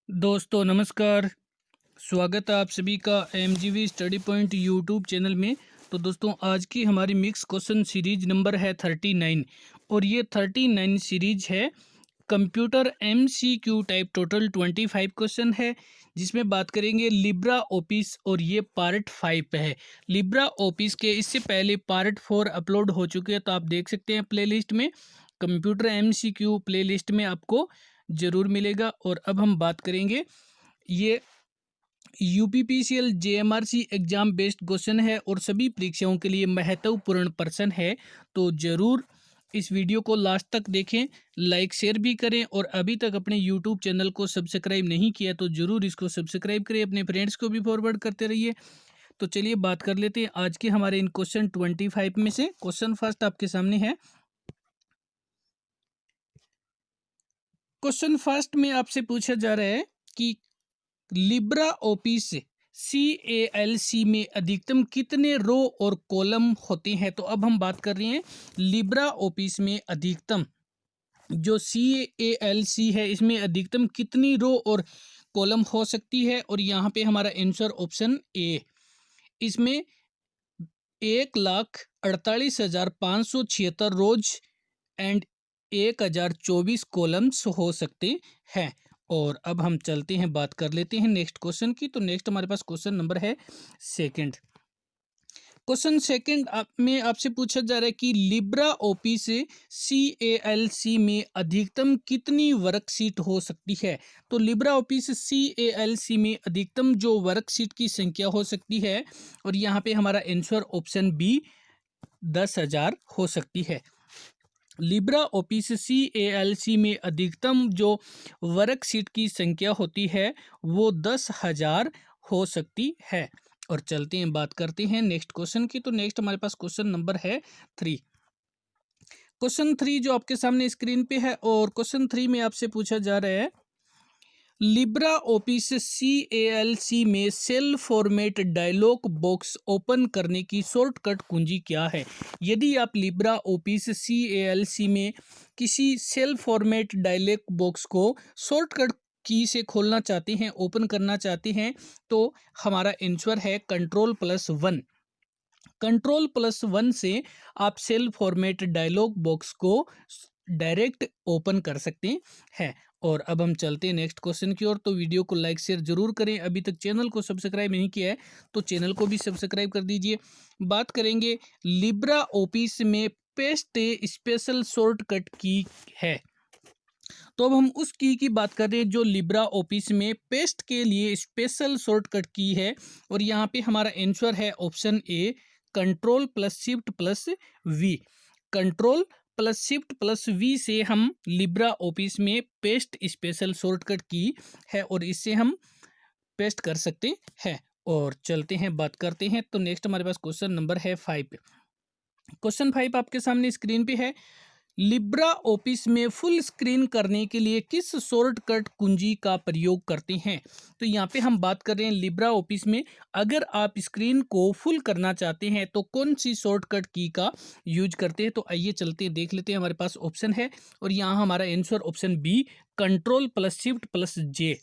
दोस्तों नमस्कार। स्वागत है आप सभी का एमजीवी स्टडी पॉइंट यूट्यूब चैनल में। तो दोस्तों आज की हमारी मिक्स क्वेश्चन सीरीज नंबर है 39 और ये 39 सीरीज है computer MCQ type. Total 25 question है जिसमें बात करेंगे लिब्रा ऑफिस और ये पार्ट 5 पे है। लिब्रा ऑफिस के इससे पहले पार्ट 4 अपलोड हो चुके हैं, तो आप देख सकते हैं प्लेलिस्ट में। कंप्यूटर एमसीक्यू प्लेलिस्ट में आपको ज़रूर मिलेगा। और अब हम बात करेंगे, ये यूपीपीसीएल जेएमआरसी एग्जाम बेस्ड क्वेश्चन है और सभी परीक्षाओं के लिए महत्वपूर्ण प्रश्न है। तो ज़रूर इस वीडियो को लास्ट तक देखें, लाइक शेयर भी करें और अभी तक अपने यूट्यूब चैनल को सब्सक्राइब नहीं किया तो ज़रूर इसको सब्सक्राइब करें, अपने फ्रेंड्स को भी फॉरवर्ड करते रहिए। तो चलिए बात कर लेते हैं आज के हमारे इन क्वेश्चन 25 में से। क्वेश्चन फर्स्ट आपके सामने है। क्वेश्चन फर्स्ट में आपसे पूछा जा रहा है कि लिब्रा ऑफिस CALC में अधिकतम कितने रो और कॉलम होते हैं। तो अब हम बात कर रहे हैं लिब्रा ऑफिस में अधिकतम जो CALC है इसमें अधिकतम कितनी रो और कॉलम हो सकती है। और यहाँ पे हमारा आंसर ऑप्शन ए, इसमें 1,48,576 रोज एंड 1,024 कॉलम्स हो सकते हैं। और अब हम चलते हैं, बात कर लेते हैं नेक्स्ट क्वेश्चन की। तो नेक्स्ट हमारे पास क्वेश्चन नंबर है सेकंड। क्वेश्चन सेकंड में आपसे पूछा जा रहा है कि लिब्रा ऑफिस CALC में अधिकतम कितनी वर्कशीट हो सकती है। तो लिब्रा ऑफिस CALC में अधिकतम जो वर्कशीट की संख्या हो सकती है, और यहाँ पे हमारा आंसर ऑप्शन बी 10,000 हो सकती है। लिब्रा ऑफिस CALC में अधिकतम जो वर्कशीट की संख्या होती है वो 10,000 हो सकती है। और चलते हैं, बात करते हैं नेक्स्ट क्वेश्चन की। तो नेक्स्ट हमारे पास क्वेश्चन नंबर है 3। क्वेश्चन 3 जो आपके सामने स्क्रीन पे है, और क्वेश्चन 3 में आपसे पूछा जा रहा है लिब्रा ऑफिस CALC में cell format dialog box open करने की शॉर्टकट कुंजी क्या है। यदि आप लिब्रा ऑफिस CALC में किसी सेल फॉर्मेट डायलॉग बॉक्स को शॉर्टकट की से खोलना चाहते हैं, ओपन करना चाहते हैं, तो हमारा आंसर है Ctrl+1। Ctrl+1 से आप सेल फॉर्मेट डायलॉग बॉक्स को डायरेक्ट ओपन कर सकते हैं। और अब हम चलते हैं नेक्स्ट क्वेश्चन की ओर। तो वीडियो को लाइक शेयर जरूर करें, अभी तक चैनल को सब्सक्राइब नहीं किया है तो चैनल को भी सब्सक्राइब कर दीजिए। बात करेंगे लिब्रा ऑफिस में पेस्ट स्पेशल शॉर्टकट की है। तो अब हम उस की बात कर रहे हैं जो लिब्रा ऑफिस में पेस्ट के लिए स्पेशल शॉर्टकट की है। और यहाँ पे हमारा आंसर है ऑप्शन ए, Ctrl+Shift+V। Ctrl+Shift+V से हम लिब्रा ऑफिस में पेस्ट स्पेशल शॉर्टकट की है और इससे हम पेस्ट कर सकते हैं। और चलते हैं, बात करते हैं। तो नेक्स्ट हमारे पास क्वेश्चन नंबर है 5। क्वेश्चन 5 आपके सामने स्क्रीन पे है। लिब्रा ऑफिस में फुल स्क्रीन करने के लिए किस शॉर्टकट कुंजी का प्रयोग करते हैं। तो यहाँ पे हम बात कर रहे हैं लिब्रा ऑफिस में अगर आप स्क्रीन को फुल करना चाहते हैं तो कौन सी शॉर्टकट की का यूज करते हैं। तो आइए चलते हैं, देख लेते हैं। हमारे पास ऑप्शन है और यहाँ हमारा answer option B, Ctrl+Shift+J।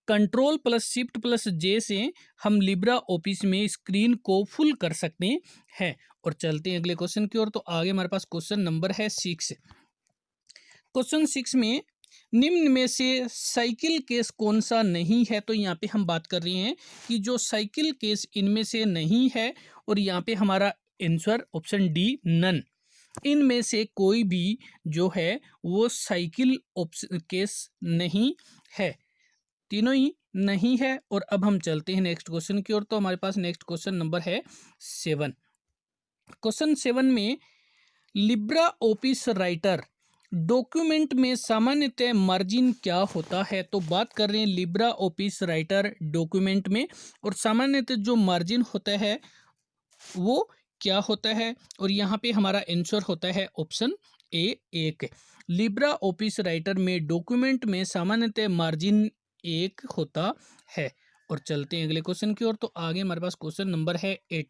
Ctrl+Shift+J से हम लिब्रा ऑफिस में स्क्रीन को फुल कर सकते हैं। और चलते हैं अगले क्वेश्चन की ओर। तो आगे हमारे पास क्वेश्चन नंबर है 6। क्वेश्चन 6 में निम्न में से साइकिल केस कौन सा नहीं है। तो यहाँ पे हम बात कर रहे हैं कि जो साइकिल केस इनमें से नहीं है, और यहाँ पे हमारा आंसर ऑप्शन डी, नन। इनमें से कोई भी जो है वो साइकिल केस नहीं है, तीनों ही नहीं है। और अब हम चलते हैं नेक्स्ट क्वेश्चन की ओर। तो हमारे पास नेक्स्ट क्वेश्चन नंबर है 7। क्वेश्चन 7 में लिब्रा ऑफिस राइटर डॉक्यूमेंट में सामान्यतः मार्जिन क्या होता है। तो बात कर रहे हैं लिब्रा ऑफिस राइटर डॉक्यूमेंट में, और सामान्यतः जो मार्जिन होता है वो क्या होता है। और यहाँ पे हमारा आंसर होता है ऑप्शन ए, 1। लिब्रा ऑफिस राइटर में डॉक्यूमेंट में सामान्यतः मार्जिन 1 होता है। और चलते हैं अगले क्वेश्चन की ओर। तो आगे हमारे पास क्वेश्चन नंबर है 8।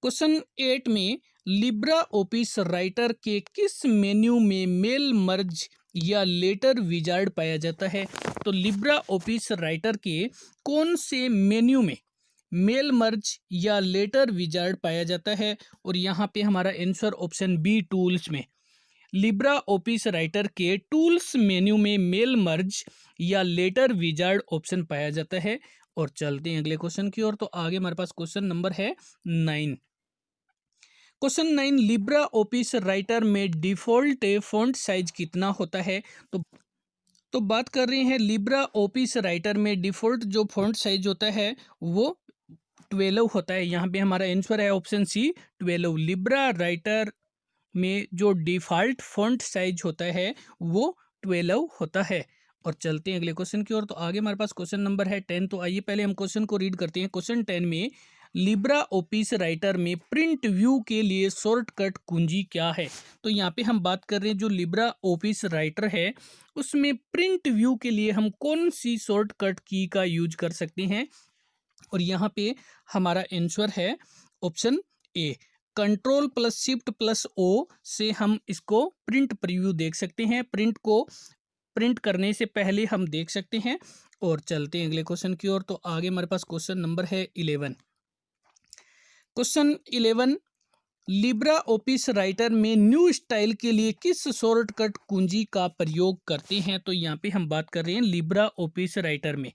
क्वेश्चन 8 में लिब्रा ऑफिस राइटर के किस मेन्यू में मेल मर्ज या लेटर विजार्ड पाया जाता है? तो लिब्रा ऑफिस राइटर के कौन से मेन्यू में मेल मर्ज या लेटर विजार्ड पाया जाता है? और यहाँ पे हमारा आंसर ऑप्शन बी टूल्स में। लिब्रा ऑफिस राइटर के टूल्स मेन्यू में मेल मर्ज या लेटर विजार्ड ऑप्शन पाया जाता है। और चलते हैं अगले क्वेश्चन की ओर। तो आगे हमारे पास क्वेश्चन नंबर है 9। क्वेश्चन 9, लिब्रा ऑफिस राइटर में डिफॉल्ट फॉन्ट साइज कितना होता है? तो बात कर रहे हैं लिब्रा ऑफिस राइटर में डिफॉल्ट जो फॉन्ट साइज होता है वो 12 होता है। यहाँ पे हमारा आंसर है ऑप्शन सी 12। लिब्रा राइटर में जो डिफ़ॉल्ट फ़ॉन्ट साइज होता है वो 12 होता है। और चलते हैं अगले क्वेश्चन की ओर। तो आगे हमारे पास क्वेश्चन नंबर है 10। तो आइए पहले हम क्वेश्चन को रीड करते हैं। क्वेश्चन 10 में लिब्रा ऑफिस राइटर में प्रिंट व्यू के लिए शॉर्टकट कुंजी क्या है? तो यहाँ पे हम बात कर रहे हैं जो लिब्रा ऑफिस राइटर है उसमें प्रिंट व्यू के लिए हम कौन सी शॉर्टकट की का यूज कर सकते हैं? और यहाँ पे हमारा आंसर है option A. Control plus shift plus O से हम इसको प्रिंट प्रीव्यू देख सकते हैं। प्रिंट को प्रिंट करने से पहले हम देख सकते हैं। और चलते हैं अगले क्वेश्चन की ओर। तो आगे हमारे पास क्वेश्चन नंबर है 11। क्वेश्चन 11, लिब्रा ऑफिस राइटर में न्यू स्टाइल के लिए किस शॉर्टकट कुंजी का प्रयोग करते हैं? तो यहाँ पे हम बात कर रहे हैं लिब्रा ऑफिस राइटर में।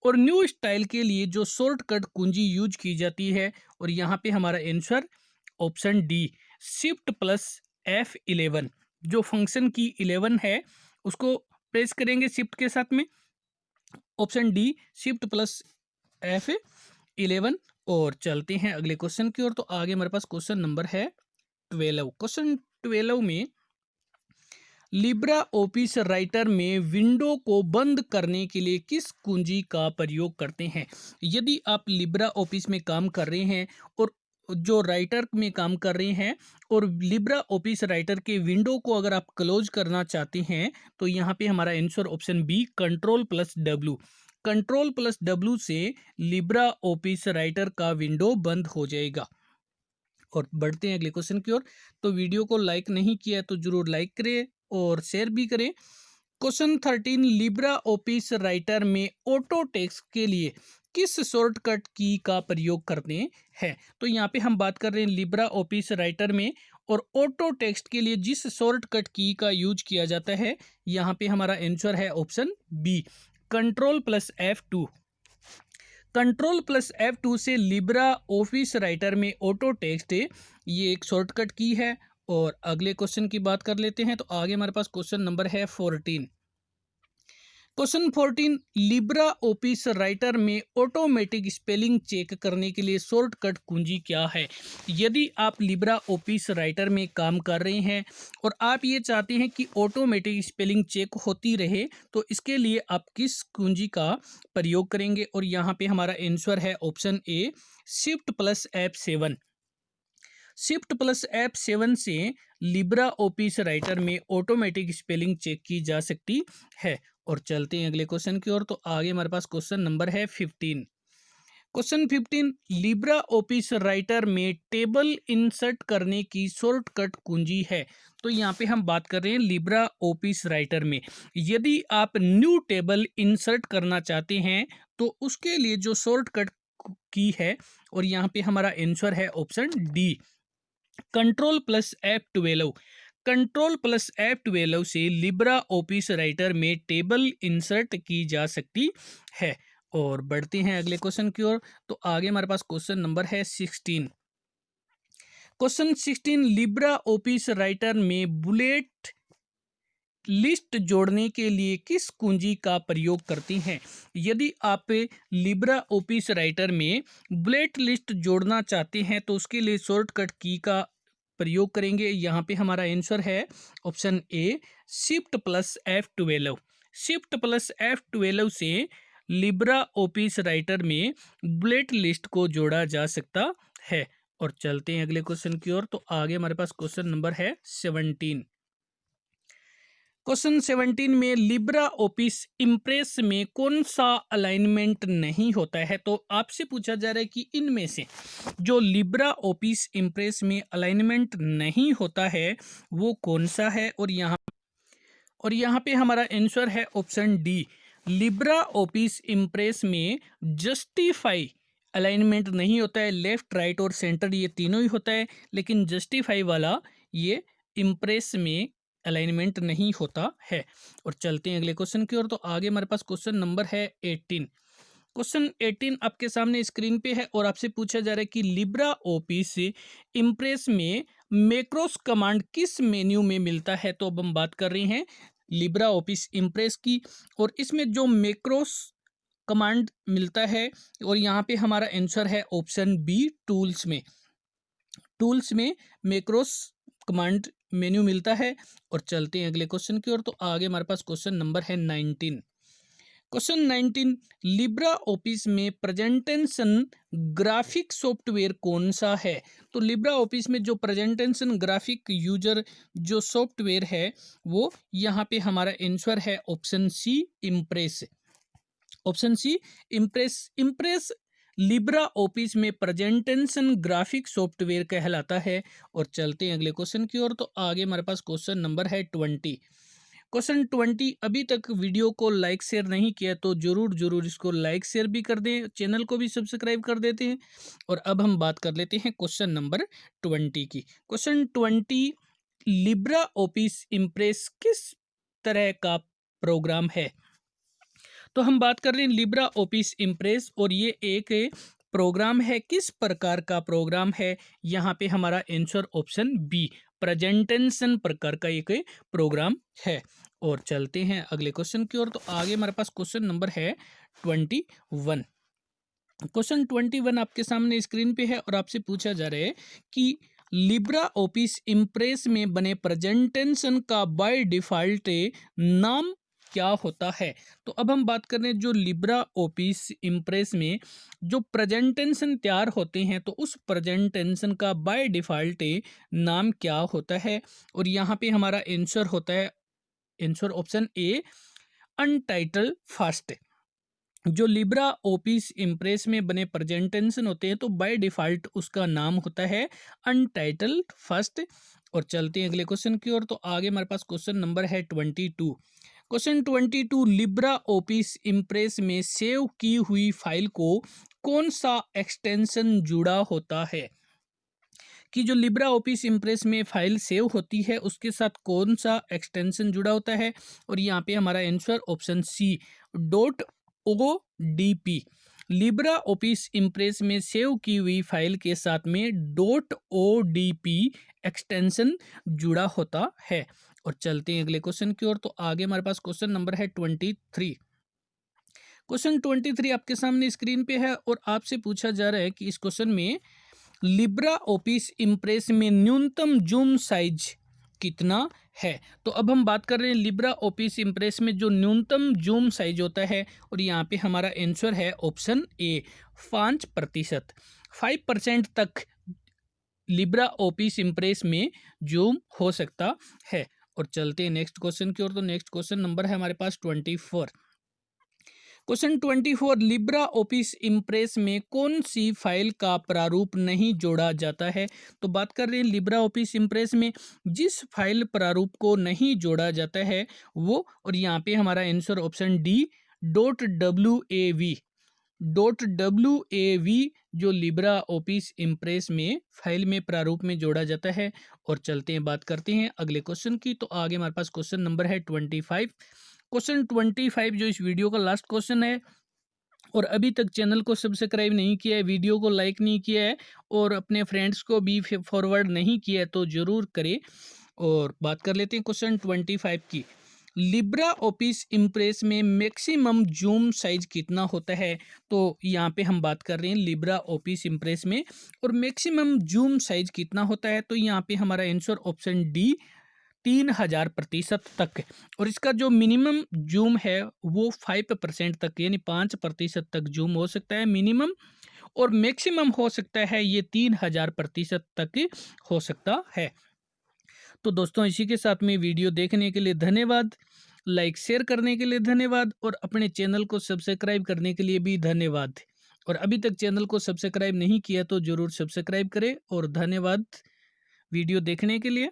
और न्यू स्टाइल के लिए जो शॉर्टकट कुंजी यूज की जाती है और यहाँ पे हमारा answer option D shift plus F11। जो फंक्शन की 11 है उसको प्रेस करेंगे शिफ्ट के साथ में। Option D shift plus F11। और चलते हैं अगले क्वेश्चन की ओर। तो आगे हमारे पास क्वेश्चन नंबर है 12। क्वेश्चन 12 में लिब्रा ऑफिस राइटर में विंडो को बंद करने के लिए किस कुंजी का प्रयोग करते हैं? यदि आप लिब्रा ऑफिस में काम कर रहे हैं और जो राइटर में काम कर रहे हैं और लिब्रा ऑफिस राइटर के विंडो को अगर आप क्लोज करना चाहते हैं तो यहाँ पे हमारा answer option B control plus W. Control plus W से लिब्रा ऑफिस राइटर का विंडो बंद हो जाएगा। और बढ़ते हैं अगले क्वेश्चन की ओर। तो वीडियो को लाइक नहीं किया है तो जरूर लाइक करें और शेयर भी करें। क्वेश्चन 13, लिब्रा ऑफिस राइटर में ऑटो टेक्स्ट के लिए किस शॉर्टकट की का प्रयोग करते हैं? तो यहाँ पे हम बात कर रहे हैं लिब्रा ऑफिस राइटर में और ऑटो टेक्स्ट के लिए जिस शॉर्टकट की का यूज किया जाता है यहाँ पे हमारा आंसर है option B control plus F2। Control plus F2 से लिब्रा ऑफिस राइटर में ऑटो टेक्स्ट ये एक शॉर्टकट की है। और अगले क्वेश्चन की बात कर लेते हैं। तो आगे हमारे पास क्वेश्चन नंबर है 14। क्वेश्चन 14, लिब्रा ऑफिस राइटर में ऑटोमेटिक स्पेलिंग चेक करने के लिए शॉर्टकट कुंजी क्या है? यदि आप लिब्रा ऑफिस राइटर में काम कर रहे हैं और आप ये चाहते हैं कि ऑटोमेटिक स्पेलिंग चेक होती रहे तो इसके लिए आप किस कुंजी का प्रयोग करेंगे? और यहाँ पे हमारा आंसर है ऑप्शन ए shift plus F7। Shift plus F7 से लिब्रा ऑफिस राइटर में ऑटोमेटिक स्पेलिंग चेक की जा सकती है। और चलते हैं अगले क्वेश्चन की ओर। तो आगे हमारे पास क्वेश्चन नंबर है 15। क्वेश्चन 15, लिब्रा ऑफिस राइटर में टेबल इंसर्ट करने की शॉर्टकट कुंजी है। तो यहाँ पे हम बात कर रहे हैं लिब्रा ऑफिस राइटर में यदि आप न्यू टेबल इंसर्ट करना चाहते हैं तो उसके लिए जो शॉर्टकट की है और यहाँ पे हमारा आंसर है option D control plus F12। Control plus F12 से लिब्रा ऑफिस राइटर में टेबल इंसर्ट की जा सकती है। और बढ़ते हैं अगले क्वेश्चन की ओर। तो आगे हमारे पास क्वेश्चन नंबर है 16। क्वेश्चन 16, लिब्रा ऑफिस राइटर में बुलेट लिस्ट जोड़ने के लिए किस कुंजी का प्रयोग करते हैं? यदि आप लिब्रा ऑफिस राइटर में बुलेट लिस्ट जोड़ना चाहते हैं तो उसके लिए शॉर्टकट की का प्रयोग करेंगे। यहाँ पे हमारा आंसर है ऑप्शन ए shift plus F12। Shift plus F12 से लिब्रा ऑफिस राइटर में बुलेट लिस्ट को जोड़ा जा सकता है। और चलते हैं अगले क्वेश्चन की ओर। तो आगे हमारे पास क्वेश्चन नंबर है 17। क्वेश्चन 17 में लिब्रा ऑफिस इम्प्रेस में कौन सा अलाइनमेंट नहीं होता है? तो आपसे पूछा जा रहा है कि इनमें से जो लिब्रा ऑफिस इम्प्रेस में अलाइनमेंट नहीं होता है वो कौन सा है? और यहाँ पे हमारा आंसर है option D. Libra office Impress में जस्टिफाई अलाइनमेंट नहीं होता है, लेफ्ट राइट और सेंटर ये तीनों ही होता है, लेकिन जस्टिफाई वाला ये इम्प्रेस में अलाइनमेंट नहीं होता है। और चलते हैं अगले क्वेश्चन की ओर। तो आगे हमारे पास क्वेश्चन नंबर है 18। क्वेश्चन 18 आपके सामने स्क्रीन पे है और आपसे पूछा जा रहा है कि लिब्रा ऑफिस इम्प्रेस में मैक्रोस कमांड किस मेन्यू में मिलता है। तो अब हम बात कर रहे हैं लिब्रा ऑफिस इम्प्रेस की, और इसमें जो मैक्रोस कमांड मिलता है, और यहाँ पे हमारा आंसर है ऑप्शन बी, टूल्स में। टूल्स में मैक्रोस कमांड मेन्यू मिलता है। और चलते हैं अगले क्वेश्चन की ओर। तो आगे हमारे पास क्वेश्चन नंबर है 19। क्वेश्चन 19, लिब्रा ऑफिस में प्रेजेंटेशन ग्राफिक सॉफ्टवेयर कौन सा है। तो लिब्रा ऑफिस में जो प्रेजेंटेशन ग्राफिक यूजर जो सॉफ्टवेयर है वो यहाँ पे हमारा आंसर है option C, Impress. Option C, Impress. Impress LibreOffice में प्रेजेंटेशन ग्राफिक सॉफ्टवेयर कहलाता है। और चलते हैं अगले क्वेश्चन की ओर। तो आगे हमारे पास क्वेश्चन नंबर है 20। क्वेश्चन 20, अभी तक वीडियो को लाइक शेयर नहीं किया तो जरूर जरूर इसको लाइक शेयर भी कर दें, चैनल को भी सब्सक्राइब कर देते हैं। और अब हम बात कर लेते हैं क्वेश्चन नंबर 20 की। क्वेश्चन 20, लिब्रा ऑफिस इम्प्रेस किस तरह का प्रोग्राम है। तो हम बात कर रहे हैं लिब्रा ऑफिस इम्प्रेस, और ये एक प्रोग्राम है। किस प्रकार का प्रोग्राम है, यहाँ पे हमारा आंसर ऑप्शन बी, प्रेजेंटेशन प्रकार का एक प्रोग्राम है। और चलते हैं अगले क्वेश्चन की ओर। तो आगे हमारे पास क्वेश्चन नंबर है 21। क्वेश्चन 21 आपके सामने स्क्रीन पे है और आपसे पूछा जा रहा है कि लिब्रा ऑफिस इम्प्रेस में बने प्रेजेंटेशन का बाय डिफॉल्ट नाम क्या होता है। तो अब हम बात कर रहे हैं जो लिब्रा ऑफिस इम्प्रेस में जो प्रेजेंटेशन तैयार होते हैं तो उस प्रेजेंटेशन का बाय डिफॉल्ट नाम क्या होता है। और यहाँ पे हमारा आंसर होता है answer option A, untitled first. जो लिब्रा ऑफिस इम्प्रेस में बने प्रेजेंटेशन होते हैं तो बाय डिफॉल्ट उसका नाम होता है अनटाइटल्ड फर्स्ट। और चलते हैं अगले क्वेश्चन की ओर। तो आगे हमारे पास क्वेश्चन नंबर है 22। क्वेश्चन 22, लिब्रा ऑफिस इम्प्रेस में सेव की हुई फाइल को कौन सा एक्सटेंशन जुड़ा होता है। कि जो लिब्रा ऑफिस इम्प्रेस में फाइल सेव होती है उसके साथ कौन सा एक्सटेंशन जुड़ा होता है। और यहाँ पे हमारा answer option C, dot O D P. LibreOffice Impress में सेव की हुई फाइल के साथ में dot O D P extension जुड़ा होता है। और चलते हैं अगले क्वेश्चन की ओर। तो आगे हमारे पास क्वेश्चन नंबर है 23। क्वेश्चन 23 आपके सामने स्क्रीन पे है और आपसे पूछा जा रहा है कि इस क्वेश्चन में लिब्रा ऑफिस इम्प्रेस में न्यूनतम जूम साइज कितना है। तो अब हम बात कर रहे हैं लिब्रा ऑफिस इम्प्रेस में जो न्यूनतम जूम साइज होता है, और यहाँ पे हमारा आंसर है ऑप्शन ए, 5%। 5% तक लिब्रा ऑफिस इम्प्रेस में जूम हो सकता है। और चलते हैं नेक्स्ट क्वेश्चन की ओर। तो नेक्स्ट क्वेश्चन नंबर है हमारे पास 24। क्वेश्चन 24, लिब्रा ऑफिस इम्प्रेस में कौन सी फाइल का प्रारूप नहीं जोड़ा जाता है। तो बात कर रहे हैं लिब्रा ऑफिस इम्प्रेस में जिस फाइल प्रारूप को नहीं जोड़ा जाता है वो, और यहाँ पे हमारा answer option D, dot W A V. Dot W A V जो लिब्रा ऑफिस इम्प्रेस में फाइल में प्रारूप में जोड़ा जाता है। और चलते हैं बात करते हैं अगले क्वेश्चन की। तो आगे हमारे पास क्वेश्चन नंबर है 25। क्वेश्चन 25 जो इस वीडियो का लास्ट क्वेश्चन है, और अभी तक चैनल को सब्सक्राइब नहीं किया है, वीडियो को लाइक नहीं किया है और अपने फ्रेंड्स को भी फॉरवर्ड नहीं किया है तो ज़रूर करें। और बात कर लेते हैं क्वेश्चन 25 की। लिब्रा ऑफिस इम्प्रेस में मैक्सिमम जूम साइज कितना होता है। तो यहाँ पे हम बात कर रहे हैं लिब्रा ऑफिस इम्प्रेस में, और मैक्सिमम जूम साइज कितना होता है। तो यहाँ पे हमारा आंसर ऑप्शन डी, 3000% तक। और इसका जो मिनिमम जूम है वो 5% तक, यानी 5% तक जूम हो सकता है मिनिमम, और मैक्सिमम हो सकता है ये 3000% तक हो सकता है। तो दोस्तों इसी के साथ में वीडियो देखने के लिए धन्यवाद, लाइक शेयर करने के लिए धन्यवाद, और अपने चैनल को सब्सक्राइब करने के लिए भी धन्यवाद। और अभी तक चैनल को सब्सक्राइब नहीं किया तो ज़रूर सब्सक्राइब करें। और धन्यवाद वीडियो देखने के लिए।